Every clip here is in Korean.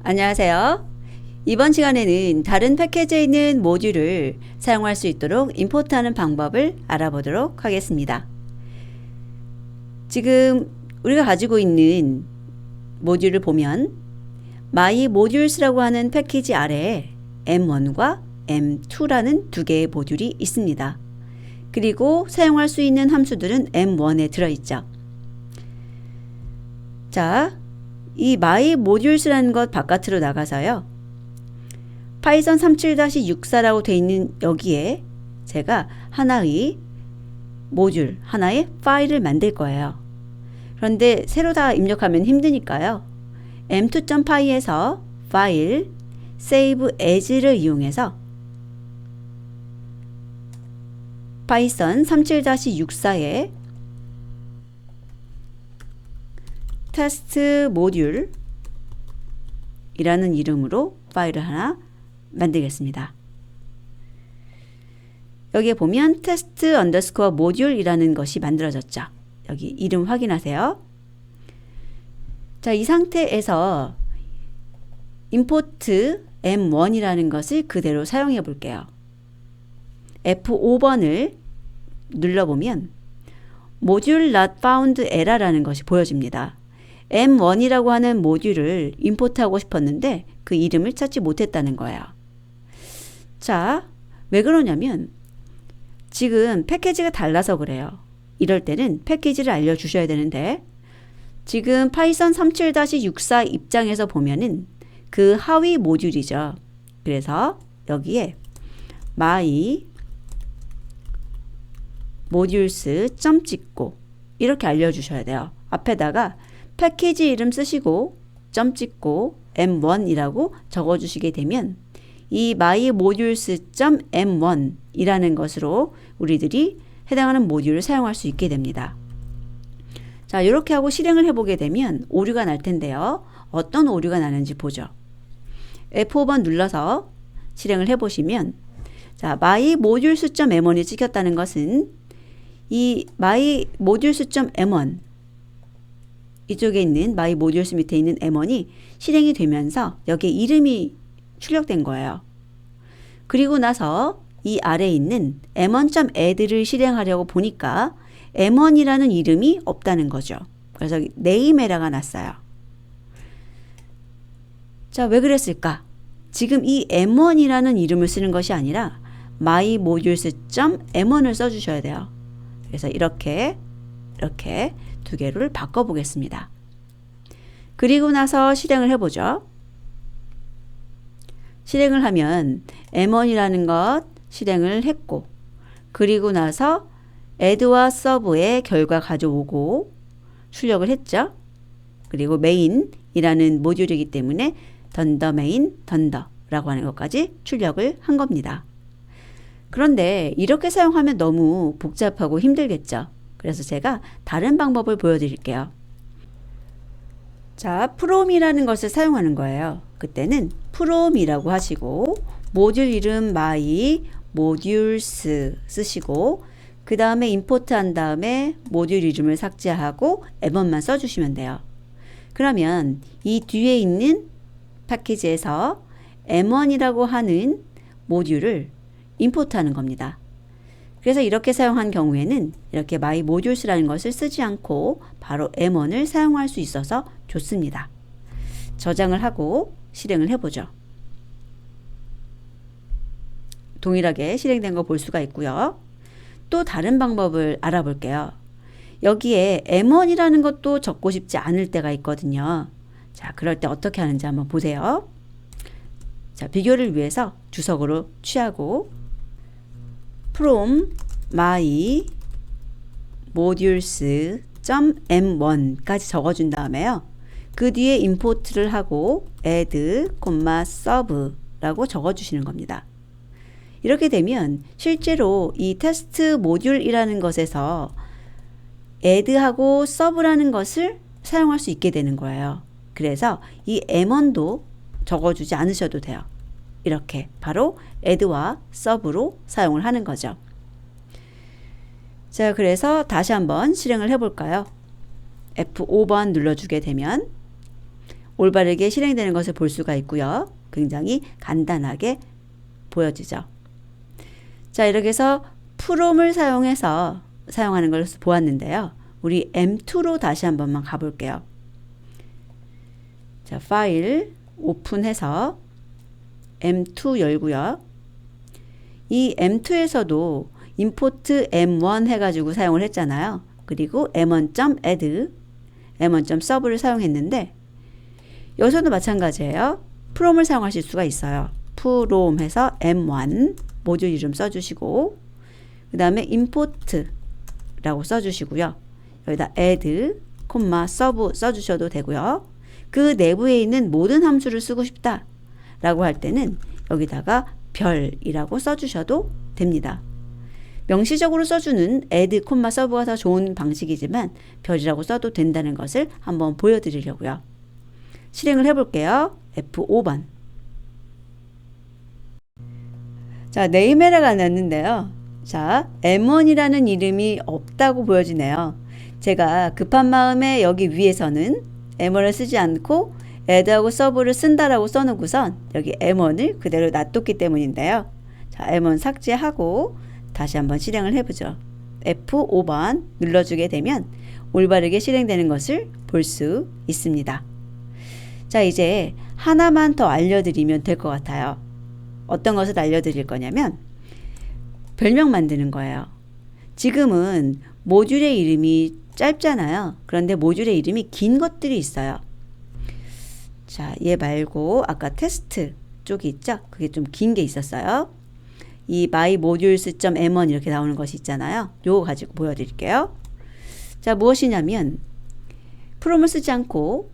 안녕하세요. 이번 시간에는 다른 패키지에 있는 모듈을 사용할 수 있도록 임포트하는 방법을 알아보도록 하겠습니다. 지금 우리가 가지고 있는 모듈을 보면 MyModules 하는 패키지 아래에 M1과 M2라는 두 개의 모듈이 있습니다. 그리고 사용할 수 있는 함수들은 M1에 들어있죠. 자, 이 MyModules라는 것 바깥으로 나가서요. 파이썬 37-64라고 되어 있는 여기에 제가 하나의 모듈, 하나의 파일을 만들 거예요. 그런데 새로 다 입력하면 힘드니까요. m2.py에서 파일, save as를 이용해서 파이썬 37-64에 테스트 모듈 이라는 이름으로 파일을 하나 만들겠습니다. 여기에 보면 테스트 언더스코어 모듈 이라는 것이 만들어졌죠. 여기 이름 확인하세요. 자, 이 상태에서 import m1이라는 것을 그대로 사용해 볼게요. F5번을 눌러보면 module not found error라는 것이 보여집니다. M1이라고 하는 모듈을 임포트하고 싶었는데 그 이름을 찾지 못했다는 거예요. 자, 왜 그러냐면 지금 패키지가 달라서 그래요. 이럴 때는 패키지를 알려주셔야 되는데 지금 파이썬 37-64 입장에서 보면은 그 하위 모듈이죠. 그래서 여기에 my modules 점 찍고 이렇게 알려주셔야 돼요. 앞에다가 패키지 이름 쓰시고 점 찍고 m1이라고 적어주시게 되면 이 mymodules.m1 이라는 것으로 우리들이 해당하는 모듈을 사용할 수 있게 됩니다. 자, 이렇게 하고 실행을 해보게 되면 오류가 날 텐데요. 어떤 오류가 나는지 보죠. F5번 눌러서 실행을 해보시면 자, mymodules.m1이 찍혔다는 것은 이 mymodules.m1 이쪽에 있는 mymodules 밑에 있는 m1이 실행이 되면서 여기에 이름이 출력된 거예요. 그리고 나서 이 아래에 있는 m1.add를 실행하려고 보니까 m1이라는 이름이 없다는 거죠. 그래서 name 에러가 났어요. 자, 왜 그랬을까? 지금 이 m1이라는 이름을 쓰는 것이 아니라 mymodules.m1을 써주셔야 돼요. 그래서 이렇게 두 개를 바꿔보겠습니다. 그리고 나서 실행을 해보죠. 실행을 하면 m1이라는 것 실행을 했고 그리고 나서 add와 serve의 결과 가져오고 출력을 했죠. 그리고 main이라는 모듈이기 때문에 던더 메인 던더라고 하는 것까지 출력을 한 겁니다. 그런데 이렇게 사용하면 너무 복잡하고 힘들겠죠. 그래서 제가 다른 방법을 보여드릴게요. 자, from이라는 것을 사용하는 거예요. 그때는 from이라고 하시고 모듈 이름 mymodules 쓰시고 그 다음에 임포트 한 다음에 모듈 이름을 삭제하고 m1만 써주시면 돼요. 그러면 이 뒤에 있는 패키지에서 m1이라고 하는 모듈을 임포트하는 겁니다. 그래서 이렇게 사용한 경우에는 이렇게 myModules라는 것을 쓰지 않고 바로 m1을 사용할 수 있어서 좋습니다. 저장을 하고 실행을 해보죠. 동일하게 실행된 거 볼 수가 있고요. 또 다른 방법을 알아볼게요. 여기에 m1이라는 것도 적고 싶지 않을 때가 있거든요. 자, 그럴 때 어떻게 하는지 한번 보세요. 자, 비교를 위해서 주석으로 취하고 from mymodules.m1까지 적어준 다음에요. 그 뒤에 임포트를 하고 add, serve라고 적어주시는 겁니다. 이렇게 되면 실제로 이 테스트 모듈이라는 것에서 add하고 serve라는 것을 사용할 수 있게 되는 거예요. 그래서 이 m1도 적어주지 않으셔도 돼요. 이렇게 바로 add와 serve로 사용을 하는 거죠. 자, 그래서 다시 한번 실행을 해볼까요? F5번 눌러주게 되면 올바르게 실행되는 것을 볼 수가 있고요. 굉장히 간단하게 보여지죠. 자, 이렇게 해서 from을 사용해서 사용하는 걸 보았는데요. 우리 M2로 다시 한 번만 가볼게요. 자, 파일 오픈해서 M2 열고요. 이 M2에서도 import M1 해가지고 사용을 했잖아요. 그리고 m1.add, m1.sub를 사용했는데 여기서도 마찬가지예요. from을 사용하실 수가 있어요. from 해서 m1 모듈 이름 써주시고 그 다음에 import라고 써주시고요. 여기다 add, sub 써주셔도 되고요. 그 내부에 있는 모든 함수를 쓰고 싶다 라고 할 때는 여기다가 별이라고 써주셔도 됩니다. 명시적으로 써주는 add, sub가 더 좋은 방식이지만 별이라고 써도 된다는 것을 한번 보여드리려고요. 실행을 해볼게요. F5번. 자, 네임에러가 났는데요. 자, M1이라는 이름이 없다고 보여지네요. 제가 급한 마음에 여기 위에서는 M1을 쓰지 않고 add하고 sub를 쓴다라고 써놓고선 여기 M1을 그대로 놔뒀기 때문인데요. 자, M1 삭제하고 다시 한번 실행을 해보죠. F5번 눌러주게 되면 올바르게 실행되는 것을 볼 수 있습니다. 자, 이제 하나만 더 알려드리면 될 것 같아요. 어떤 것을 알려드릴 거냐면 별명 만드는 거예요. 지금은 모듈의 이름이 짧잖아요. 그런데 모듈의 이름이 긴 것들이 있어요. 자, 얘 말고 아까 테스트 쪽이 있죠? 그게 좀 긴 게 있었어요. 이 mymodules.m1 이렇게 나오는 것이 있잖아요. 요거 가지고 보여드릴게요. 자, 무엇이냐면 from을 쓰지 않고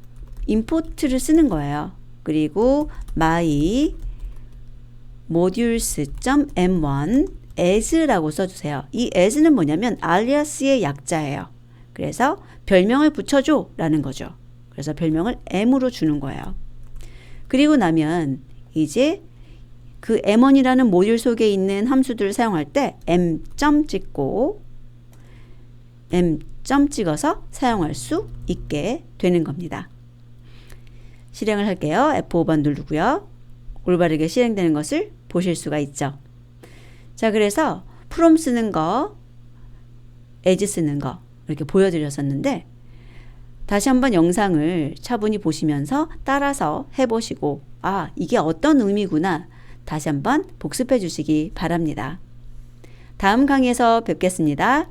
import를 쓰는 거예요. 그리고 mymodules.m1 as라고 써주세요. 이 as는 뭐냐면 alias의 약자예요. 그래서 별명을 붙여줘 라는 거죠. 그래서 별명을 m으로 주는 거예요. 그리고 나면 이제 그 m1이라는 모듈 속에 있는 함수들을 사용할 때 m 찍고 m 찍어서 사용할 수 있게 되는 겁니다. 실행을 할게요. F5번 누르고요. 올바르게 실행되는 것을 보실 수가 있죠. 자, 그래서 from 쓰는 거, as 쓰는 거 이렇게 보여드렸었는데 다시 한번 영상을 차분히 보시면서 따라서 해보시고 아, 이게 어떤 의미구나 다시 한번 복습해 주시기 바랍니다. 다음 강의에서 뵙겠습니다.